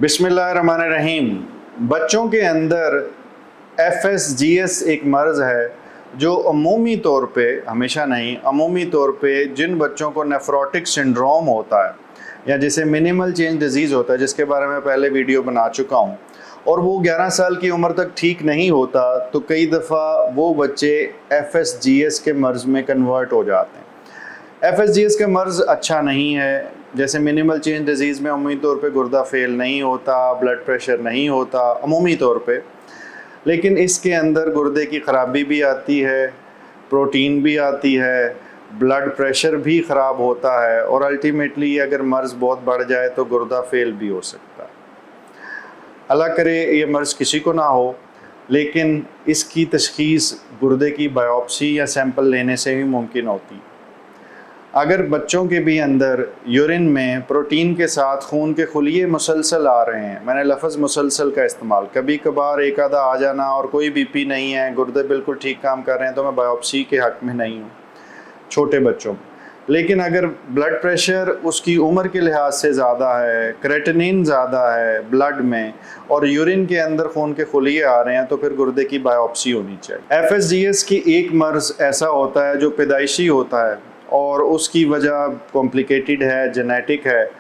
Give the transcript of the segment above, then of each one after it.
बिस्मिल्लाहिर्रहमानिर्रहीम। बच्चों के अंदर FSGS एक मर्ज़ है जो अमूमी तौर पे, हमेशा नहीं, अमूमी तौर पे जिन बच्चों को नेफ्रोटिक सिंड्रोम होता है या जिसे मिनिमल चेंज डिजीज़ होता है, जिसके बारे में पहले वीडियो बना चुका हूँ, और वो 11 साल की उम्र तक ठीक नहीं होता, तो कई दफ़ा वो बच्चे FSGS के मर्ज़ में कन्वर्ट हो जाते हैं। FSGS का मर्ज़ अच्छा नहीं है। जैसे मिनिमल चेंज डिजीज़ में अमूमी तौर पे गुर्दा फेल नहीं होता, ब्लड प्रेशर नहीं होता अमूमी तौर पे, लेकिन इसके अंदर गुर्दे की ख़राबी भी आती है, प्रोटीन भी आती है, ब्लड प्रेशर भी ख़राब होता है, और अल्टीमेटली अगर मर्ज़ बहुत बढ़ जाए तो गुर्दा फेल भी हो सकता है। अल्लाह करे ये मर्ज़ किसी को ना हो, लेकिन इसकी तशख़ीस गुर्दे की बायोप्सी या सैंपल लेने से ही मुमकिन होती है। अगर बच्चों के भी अंदर यूरिन में प्रोटीन के साथ खून के खुलिये मुसलसल आ रहे हैं, मैंने लफ्ज़ मुसलसल का इस्तेमाल, कभी कभार एक आधा आ जाना और कोई BP नहीं है, गुर्दे बिल्कुल ठीक काम कर रहे हैं, तो मैं बायोप्सी के हक़ में नहीं हूँ छोटे बच्चों में। लेकिन अगर ब्लड प्रेशर उसकी उम्र के लिहाज से ज़्यादा है, क्रेटिनिन ज़्यादा है ब्लड में, और यूरिन के अंदर खून के खुलिये आ रहे हैं, तो फिर गुर्दे की बायोप्सी होनी चाहिए। FSGS की एक मर्ज़ ऐसा होता है जो पैदाइशी होता है और उसकी वजह कॉम्प्लिकेटेड है, जेनेटिक है,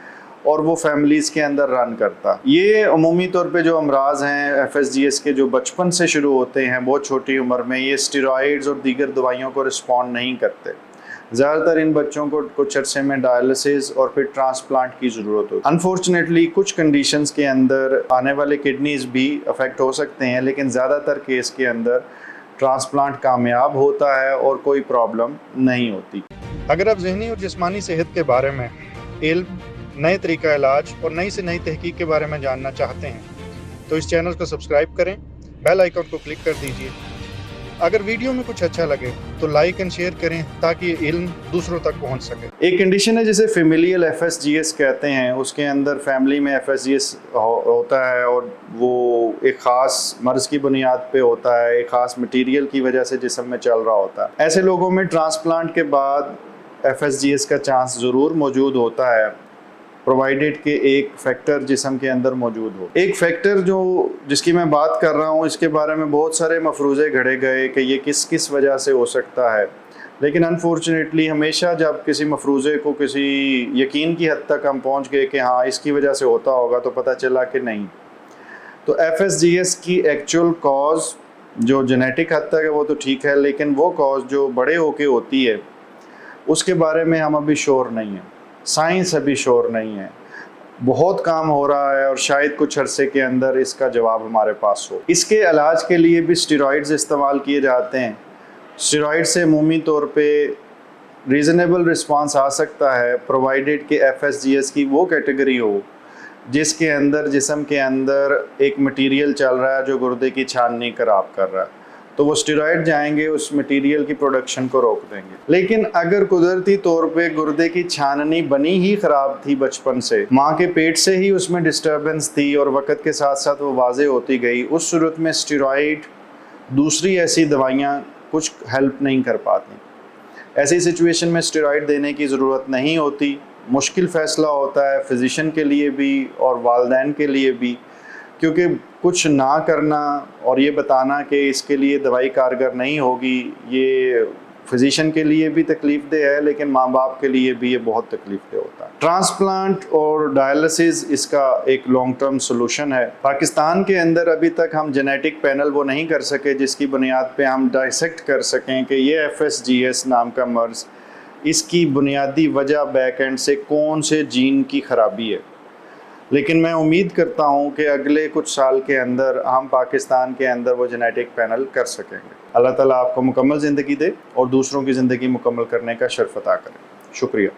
और वो फैमिलीज़ के अंदर रन करता है। ये अमूमी तौर पे जो अमराज़ हैं FSGS के, जो बचपन से शुरू होते हैं बहुत छोटी उम्र में, ये स्टेरॉइड्स और दीगर दवाइयों को रिस्पॉन्ड नहीं करते। ज़्यादातर इन बच्चों को कुछ अरसे में डायलिसिस और फिर ट्रांसप्लांट की ज़रूरत होती है। अनफॉर्चुनेटली कुछ कंडीशंस के अंदर आने वाले किडनीज़ भी अफेक्ट हो सकते हैं, लेकिन ज़्यादातर केस के अंदर ट्रांसप्लांट कामयाब होता है और कोई प्रॉब्लम नहीं होती। अगर आप ज़हनी और जिस्मानी सेहत के बारे में इल्म, नए तरीका इलाज और नई से नई तहकीक के बारे में जानना चाहते हैं तो इस चैनल को सब्सक्राइब करें, बेल आइकन को क्लिक कर दीजिए। अगर वीडियो में कुछ अच्छा लगे तो लाइक एंड शेयर करें ताकि ये इल्म दूसरों तक पहुंच सके। एक कंडीशन है जिसे फेमिलियल FSGS कहते हैं। उसके अंदर फैमिली में FSGS होता है और वो एक ख़ास मर्ज़ की बुनियाद पे होता है, एक ख़ास मटीरियल की वजह से जिस्म में चल रहा होता है। ऐसे लोगों में ट्रांसप्लांट के बाद FSGS का चांस ज़रूर मौजूद होता है, प्रोवाइडेड कि एक फैक्टर जिस्म के अंदर मौजूद हो। एक फैक्टर जिसकी मैं बात कर रहा हूँ, इसके बारे में बहुत सारे मफरूज़े घड़े गए कि ये किस किस वजह से हो सकता है, लेकिन अनफॉर्चुनेटली हमेशा जब किसी मफरूज़े को किसी यकीन की हद तक हम पहुँच गए कि हाँ इसकी वजह से होता होगा, तो पता चला कि नहीं। तो FSGS की एक्चुअल कॉज जो जेनेटिक हद तक है वो तो ठीक है, लेकिन वो कॉज जो बड़े होके होती है उसके बारे में हम अभी श्योर नहीं हैं, साइंस अभी श्योर नहीं है। बहुत काम हो रहा है और शायद कुछ अरसे के अंदर इसका जवाब हमारे पास हो। इसके इलाज के लिए भी स्टेरॉइड्स इस्तेमाल किए जाते हैं। स्टेरॉइड से अमूमी तौर पे रीज़नेबल रिस्पांस आ सकता है, प्रोवाइडेड कि FSGS की वो कैटेगरी हो जिसके अंदर जिस्म के अंदर एक मटीरियल चल रहा है जो गुर्दे की छाननी खराब कर रहा है, तो वो स्टेरॉइड जाएंगे, उस मटेरियल की प्रोडक्शन को रोक देंगे। लेकिन अगर कुदरती तौर पे गुर्दे की छाननी बनी ही ख़राब थी बचपन से, माँ के पेट से ही उसमें डिस्टर्बेंस थी और वक़्त के साथ साथ वो वाज़े होती गई, उस सूरत में स्टेरॉइड, दूसरी ऐसी दवाइयाँ कुछ हेल्प नहीं कर पाती। ऐसी सिचुएशन में स्टेरॉइड देने की ज़रूरत नहीं होती। मुश्किल फ़ैसला होता है फ़िज़िशियन के लिए भी और वालिदैन के लिए भी, क्योंकि कुछ ना करना और ये बताना कि इसके लिए दवाई कारगर नहीं होगी, ये फिजिशियन के लिए भी तकलीफ़ दह है, लेकिन माँ बाप के लिए भी ये बहुत तकलीफ़ दह होता है। ट्रांसप्लांट और डायलिसिस इसका एक लॉन्ग टर्म सोल्यूशन है। पाकिस्तान के अंदर अभी तक हम जेनेटिक पैनल वो नहीं कर सके जिसकी बुनियाद पे हम डाइसेक्ट कर सकें कि ये FSGS नाम का मर्ज़, इसकी बुनियादी वजह बैक एंड से कौन से जीन की ख़राबी है। लेकिन मैं उम्मीद करता हूँ कि अगले कुछ साल के अंदर हम पाकिस्तान के अंदर वो जेनेटिक पैनल कर सकेंगे। अल्लाह ताला आपको मुकम्मल ज़िंदगी दे और दूसरों की ज़िंदगी मुकम्मल करने का शर्फ अता करें। शुक्रिया।